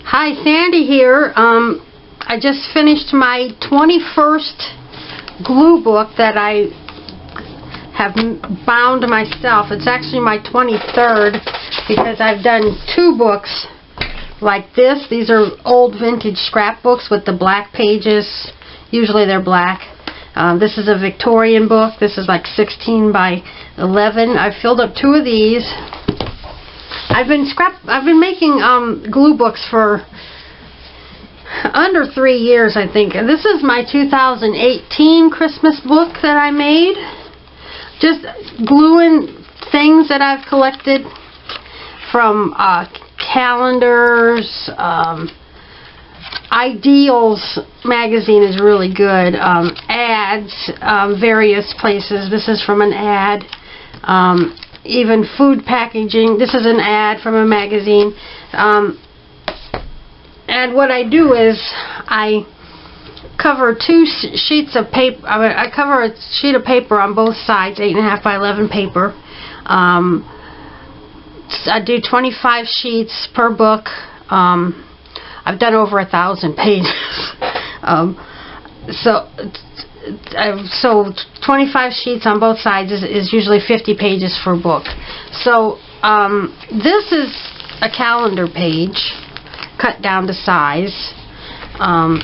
Hi, Sandy here. I just finished my 21st glue book that I have bound myself. It's actually my 23rd because I've done two books like this. These are old vintage scrapbooks with the black pages. Usually they're black. This is a Victorian book. This is like 16 by 11. I filled up two of these. I've been making glue books for under 3 years, I think. And this is my 2018 Christmas book that I made. Just gluing things that I've collected from calendars. Ideals magazine is really good. Ads, various places. This is from an ad. Even food packaging. This is an ad from a magazine. And what I do is I cover two sheets of paper. I cover a sheet of paper on both sides, 8.5 by 11 paper. I do 25 sheets per book. I've done over 1,000 pages. So 25 sheets on both sides is usually 50 pages for a book. So this is a calendar page cut down to size. And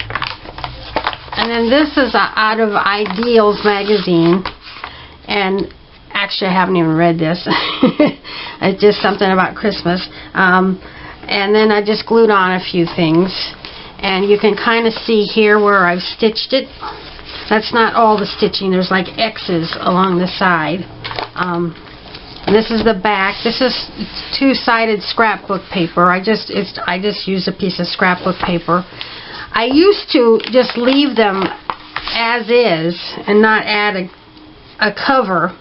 then this is out of Ideals magazine. And actually I haven't even read this. It's just something about Christmas. And then I just glued on a few things. And you can kind of see here where I've stitched it. That's not all the stitching. There's like X's along the side. And this is the back. This is two-sided scrapbook paper. I just use a piece of scrapbook paper. I used to just leave them as is and not add a cover.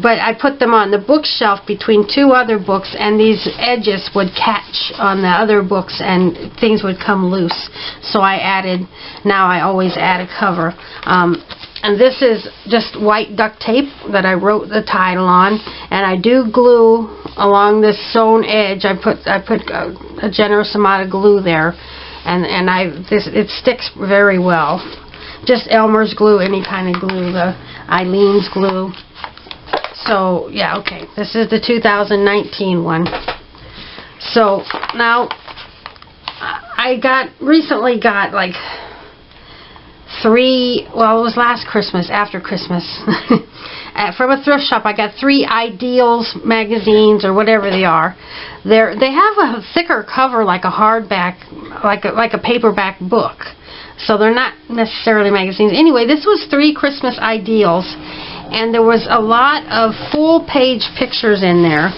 But I put them on the bookshelf between two other books, and these edges would catch on the other books and things would come loose. So now I always add a cover. And this is just white duct tape that I wrote the title on, and I do glue along this sewn edge. I put a generous amount of glue there, and it sticks very well. Just Elmer's glue, any kind of glue, the Eileen's glue. So, yeah, okay. This is the 2019 one. So, now, I recently got like it was last Christmas, after Christmas. From a thrift shop, I got 3 Ideals magazines, or whatever they are. They have a thicker cover, like a hardback, like a paperback book. So they're not necessarily magazines. Anyway, this was 3 Christmas Ideals. And there was a lot of full-page pictures in there.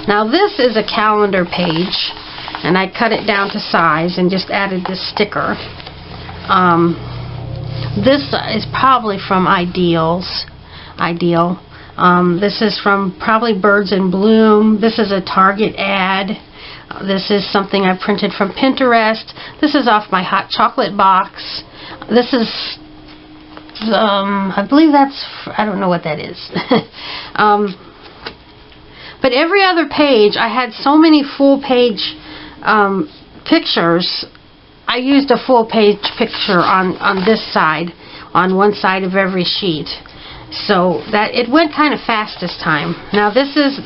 Now this is a calendar page, and I cut it down to size and just added this sticker. This is probably from Ideal. This is from probably Birds in Bloom. This is a Target ad. This is something I printed from Pinterest. This is off my hot chocolate box. This is I believe I don't know what that is. But every other page, I had so many full page pictures. I used a full page picture on this side, on one side of every sheet. So that it went kind of fast this time. Now this is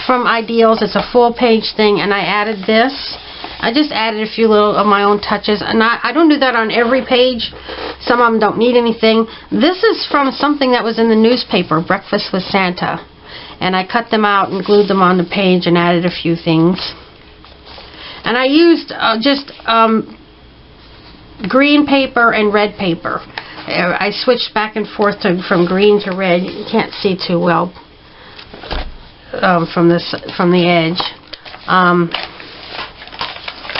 from Ideals. It's a full page thing, and I added this. I just added a few little of my own touches, and I don't do that on every page. Some of them don't need anything. This is from something that was in the newspaper, Breakfast with Santa, and I cut them out and glued them on the page and added a few things. And I used just green paper and red paper. I switched back and forth from green to red. You can't see too well from the edge.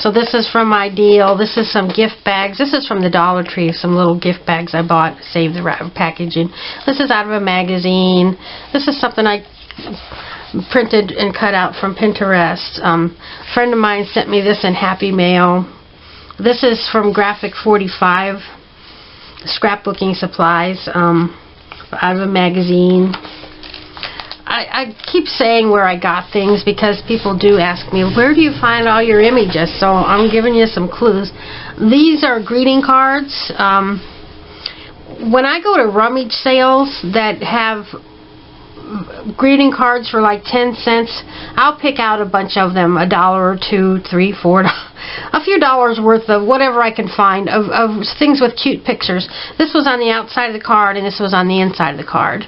So this is from Ideal. This is some gift bags. This is from the Dollar Tree, some little gift bags I bought, saved the packaging. This is out of a magazine. This is something I printed and cut out from Pinterest. A friend of mine sent me this in Happy Mail. This is from Graphic 45, scrapbooking supplies, out of a magazine. I keep saying where I got things because people do ask me, where do you find all your images? So I'm giving you some clues. These are greeting cards. When I go to rummage sales that have greeting cards for like 10 cents, I'll pick out a bunch of them, $1 or $2, $3, $4, a few dollars worth of whatever I can find of things with cute pictures. This was on the outside of the card and this was on the inside of the card.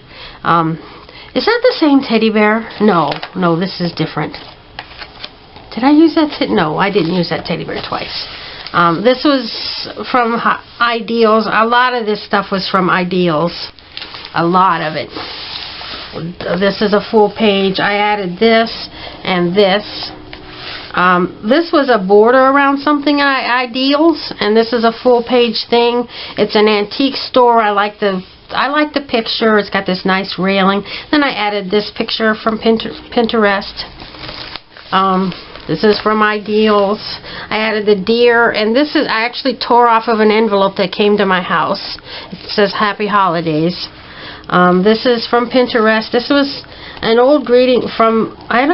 Is that the same teddy bear? No, this is different. Did I use that? No, I didn't use that teddy bear twice. This was from Ideals. A lot of this stuff was from Ideals. A lot of it. This is a full page. I added this and this. This was a border around something in Ideals, and this is a full page thing. It's an antique store. I like the picture. It's got this nice railing. Then I added this picture from Pinterest. This is from Ideals. I added the deer, and this is, I actually tore off of an envelope that came to my house. It says Happy Holidays. This is from Pinterest. This was an old greeting from, I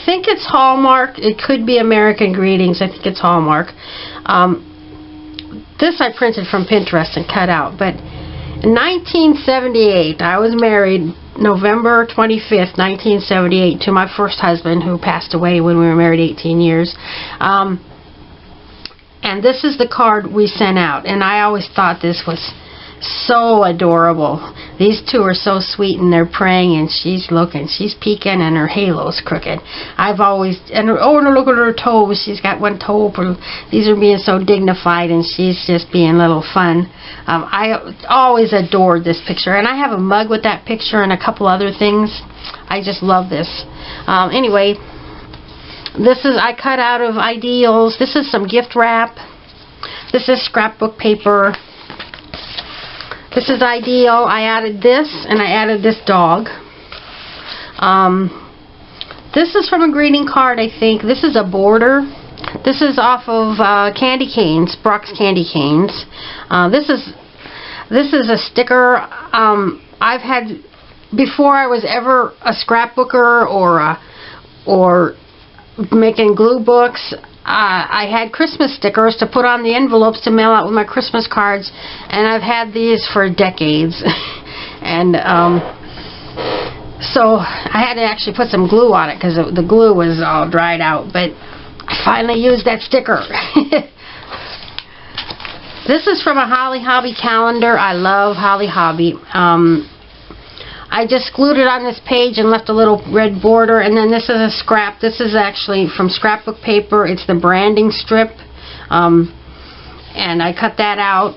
think it's Hallmark. It could be American Greetings. I think it's Hallmark. This I printed from Pinterest and cut out. But in 1978, I was married November 25th, 1978, to my first husband, who passed away when we were married 18 years. And this is the card we sent out. And I always thought this was so adorable. These two are so sweet, and they're praying, and she's looking, she's peeking, and her halo's crooked. I've always, and oh, no, look at her toes. She's got one toe. These are being so dignified, and she's just being a little fun. I always adored this picture, and I have a mug with that picture and a couple other things. I just love this. Anyway, this is, I cut out of Ideals. This is some gift wrap. This is scrapbook paper. This is Ideal. I added this, and I added this dog. This is from a greeting card, I think. This is a border. This is off of candy canes, Brock's candy canes. This is a sticker. I've had, before I was ever a scrapbooker or making glue books, I had Christmas stickers to put on the envelopes to mail out with my Christmas cards, and I've had these for decades. And so I had to actually put some glue on it because the glue was all dried out, but I finally used that sticker. This is from a Holly Hobby calendar. I love Holly Hobby. I just glued it on this page and left a little red border, and then this is a scrap. This is actually from scrapbook paper. It's the branding strip, and I cut that out.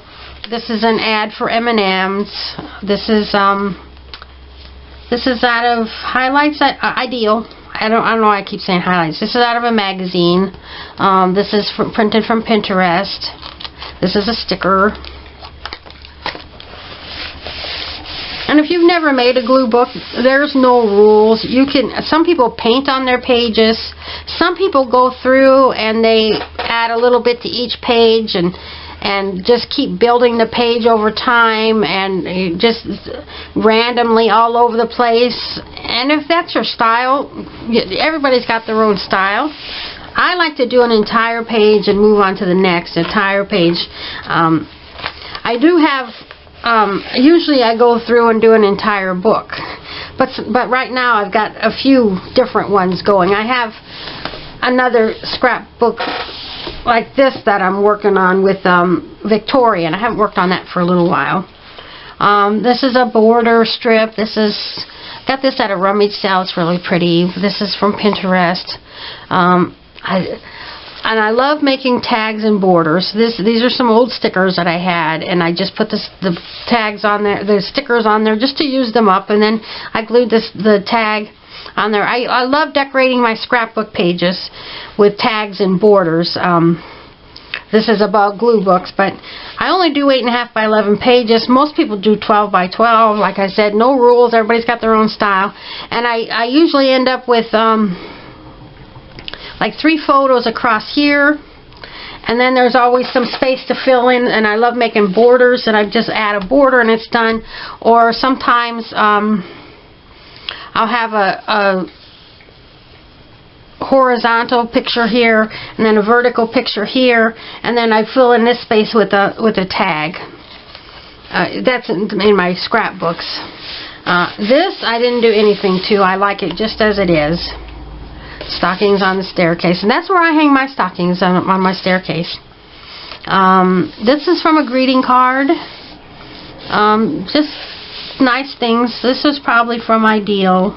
This is an ad for M&M's. This is out of Highlights Ideal. I don't know why I keep saying Highlights. This is out of a magazine. This is printed from Pinterest. This is a sticker. And if you've never made a glue book, there's no rules. You can. Some people paint on their pages. Some people go through and they add a little bit to each page and just keep building the page over time and just randomly all over the place. And if that's your style, everybody's got their own style. I like to do an entire page and move on to the next entire page. I do have. Usually I go through and do an entire book, but right now I've got a few different ones going. I have another scrapbook like this that I'm working on with Victoria, and I haven't worked on that for a little while. This is a border strip. Got this at a rummage sale. It's really pretty. This is from Pinterest. And I love making tags and borders. These are some old stickers that I had, and I just put the tags on there, the stickers on there, just to use them up, and then I glued the tag on there. I love decorating my scrapbook pages with tags and borders. This is about glue books, but I only do 8.5 by 11 pages. Most people do 12 by 12. Like I said, no rules. Everybody's got their own style, and I usually end up with like 3 photos across here, and then there's always some space to fill in, and I love making borders, and I just add a border and it's done. Or sometimes I'll have a horizontal picture here, and then a vertical picture here, and then I fill in this space with a tag. That's in my scrapbooks. This I didn't do anything to. I like it just as it is. Stockings on the staircase, and that's where I hang my stockings, on my staircase. This is from a greeting card. Just nice things. This was probably from Ideal.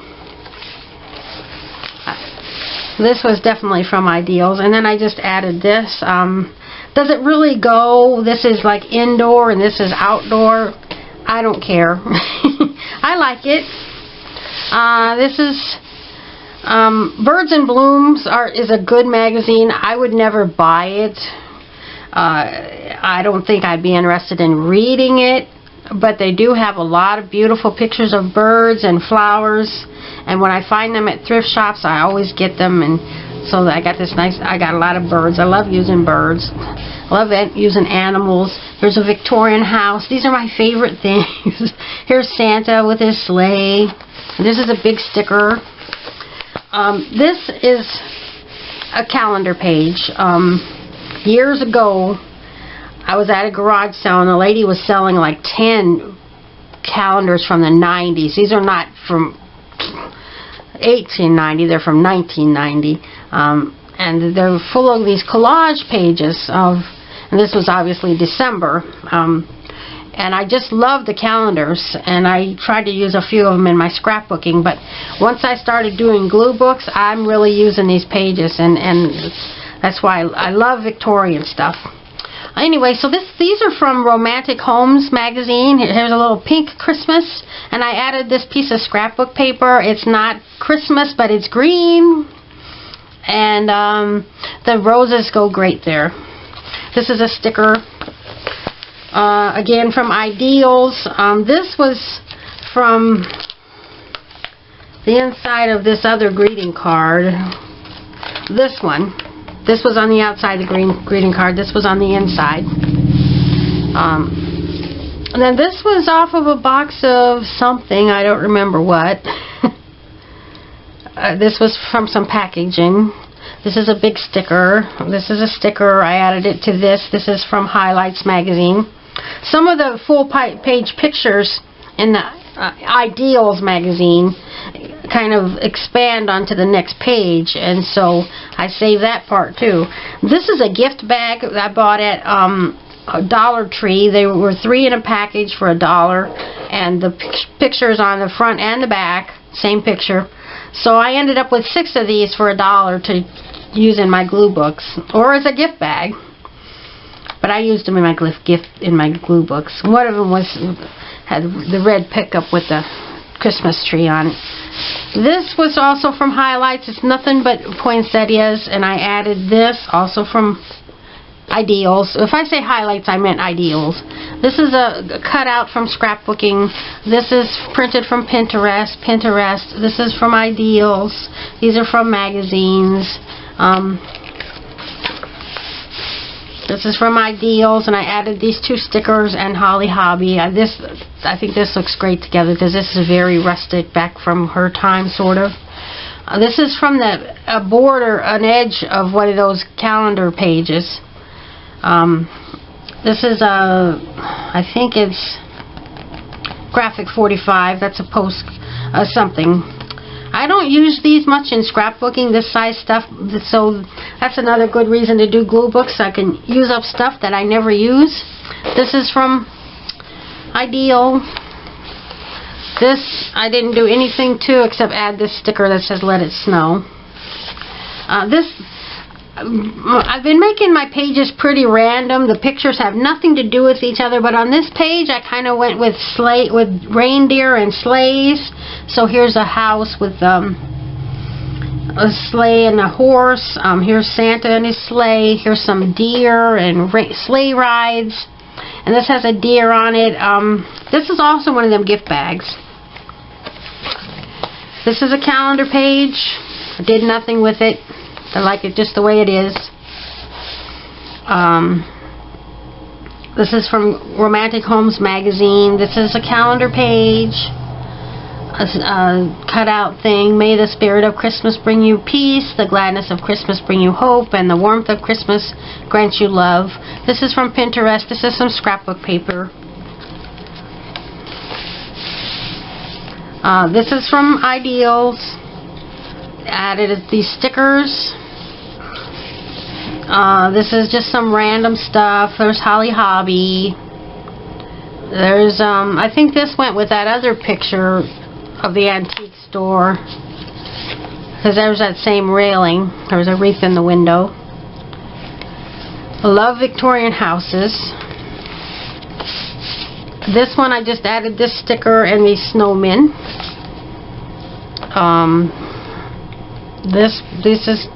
This was definitely from Ideals, and then I just added this. Does it really go? This is like indoor and this is outdoor. I don't care. I like it. This is Birds and Blooms is a good magazine. I would never buy it. I don't think I'd be interested in reading it, but they do have a lot of beautiful pictures of birds and flowers, and when I find them at thrift shops, I always get them, and so I got a lot of birds. I love using birds. I love using animals. Here's a Victorian house. These are my favorite things. Here's Santa with his sleigh. This is a big sticker. This is a calendar page. Years ago, I was at a garage sale, and the lady was selling like 10 calendars from the 90s. These are not from 1890, they're from 1990. And they're full of these collage pages and this was obviously December. And I just love the calendars, and I tried to use a few of them in my scrapbooking, but once I started doing glue books, I'm really using these pages, and that's why I love Victorian stuff. Anyway, so these are from Romantic Homes magazine. Here's a little pink Christmas, and I added this piece of scrapbook paper. It's not Christmas, but it's green, and the roses go great there. This is a sticker, again from Ideals. This was from the inside of this other greeting card. This one. This was on the outside of the greeting card. This was on the inside. And then this was off of a box of something. I don't remember what. This was from some packaging. This is a big sticker. This is a sticker. I added it to this. This is from Highlights magazine. Some of the full page pictures in the Ideals magazine kind of expand onto the next page, and so I save that part too. This is a gift bag that I bought at Dollar Tree. They were 3 in a package for $1, and the pictures on the front and the back, same picture. So I ended up with 6 of these for $1 to use in my glue books or as a gift bag. But I used them in my glue books. One of them had the red pickup with the Christmas tree on it. This was also from Highlights. It's nothing but poinsettias, and I added this also from Ideals. If I say Highlights, I meant Ideals. This is a cutout from scrapbooking. This is printed from Pinterest. This is from Ideals. These are from magazines. This is from Ideals, and I added these 2 stickers and Holly Hobby. I think this looks great together because this is very rustic, back from her time, sort of. This is from a border, an edge of one of those calendar pages. This is I think it's Graphic 45. That's a post, something. I don't use these much in scrapbooking, this size stuff, so that's another good reason to do glue books. I can use up stuff that I never use. This is from Ideal. This I didn't do anything to except add this sticker that says Let It Snow. I've been making my pages pretty random. The pictures have nothing to do with each other, but on this page I kind of went with reindeer and sleighs. So here's a house with a sleigh and a horse. Here's Santa and his sleigh. Here's some deer and sleigh rides. And this has a deer on it. This is also one of them gift bags. This is a calendar page. I did nothing with it. I like it just the way it is. This is from Romantic Homes magazine. This is a calendar page. cutout thing. May the spirit of Christmas bring you peace, the gladness of Christmas bring you hope, and the warmth of Christmas grant you love. This is from Pinterest. This is some scrapbook paper. This is from Ideals. Added these stickers. This is just some random stuff. There's Holly Hobby. There's, I think this went with that other picture of the antique store, because there's that same railing. There was a wreath in the window. Love Victorian houses. This one I just added this sticker and these snowmen. This is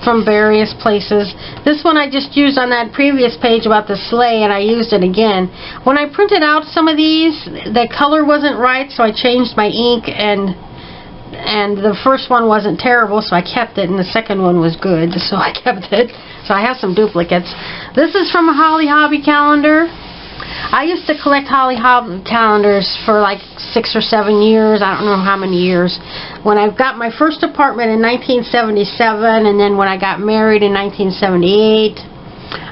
from various places. This one I just used on that previous page about the sleigh, and I used it again. When I printed out some of these, the color wasn't right, so I changed my ink, and the first one wasn't terrible, so I kept it, and the second one was good, so I kept it. So I have some duplicates. This is from a Holly Hobby calendar. I used to collect Holly Hobby calendars for like 6 or 7 years. I don't know how many years. When I got my first apartment in 1977, and then when I got married in 1978,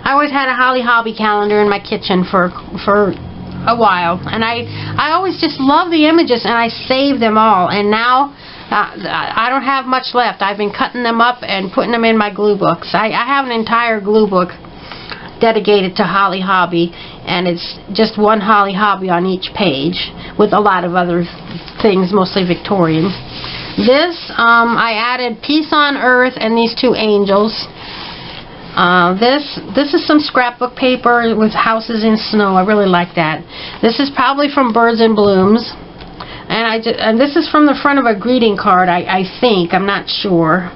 I always had a Holly Hobby calendar in my kitchen for a while. And I always just loved the images, and I saved them all. And now I don't have much left. I've been cutting them up and putting them in my glue books. I have an entire glue book dedicated to Holly Hobby, and it's just one Holly Hobby on each page with a lot of other things, mostly Victorian. This, I added Peace on Earth and these two angels. This is some scrapbook paper with houses in snow. I really like that. This is probably from Birds and Blooms, and this is from the front of a greeting card, I think. I'm not sure.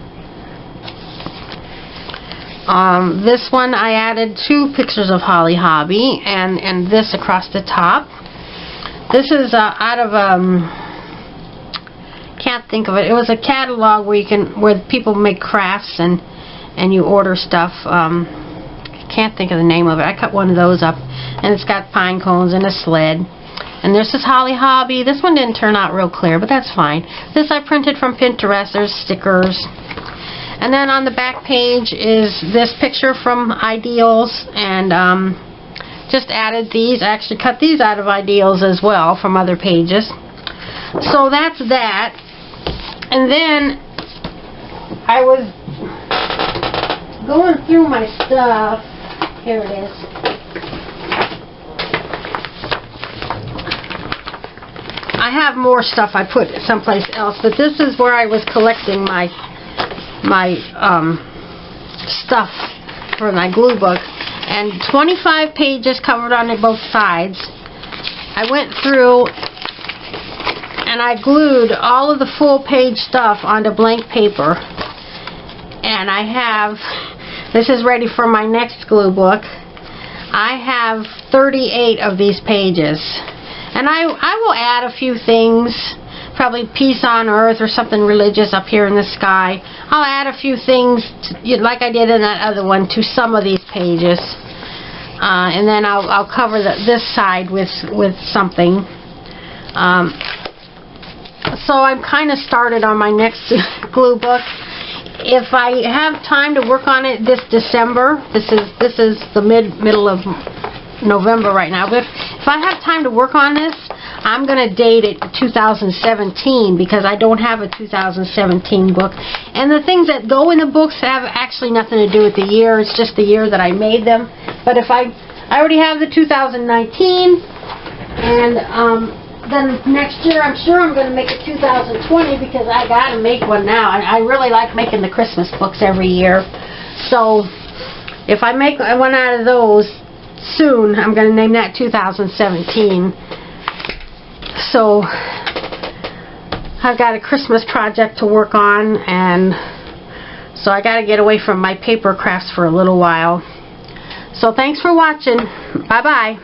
This one I added 2 pictures of Holly Hobby, and this across the top. This is out of can't think of it. It was a catalog where people make crafts and you order stuff. Can't think of the name of it. I cut one of those up, and it's got pine cones and a sled. And this is Holly Hobby. This one didn't turn out real clear, but that's fine. This I printed from Pinterest. There's stickers. And then on the back page is this picture from Ideals, and just added these. I actually cut these out of Ideals as well from other pages. So that's that. And then I was going through my stuff. Here it is. I have more stuff I put someplace else, but this is where I was collecting my stuff for my glue book, and 25 pages covered on both sides. I went through and I glued all of the full page stuff onto blank paper, and I have, this is ready for my next glue book. I have 38 of these pages, and I will add a few things, probably Peace on Earth or something religious up here in the sky. I'll add a few things, like I did in that other one, to some of these pages. And then I'll cover this side with something. So I'm kind of started on my next glue book. If I have time to work on it this December, this is the middle of November right now, but if I have time to work on this, I'm going to date it 2017, because I don't have a 2017 book. And the things that go in the books have actually nothing to do with the year. It's just the year that I made them. But if I already have the 2019, and then next year I'm sure I'm going to make it 2020, because I got to make one now. I really like making the Christmas books every year. So if I make one out of those soon, I'm going to name that 2017. So I've got a Christmas project to work on, and so I got to get away from my paper crafts for a little while. So thanks for watching. Bye-bye.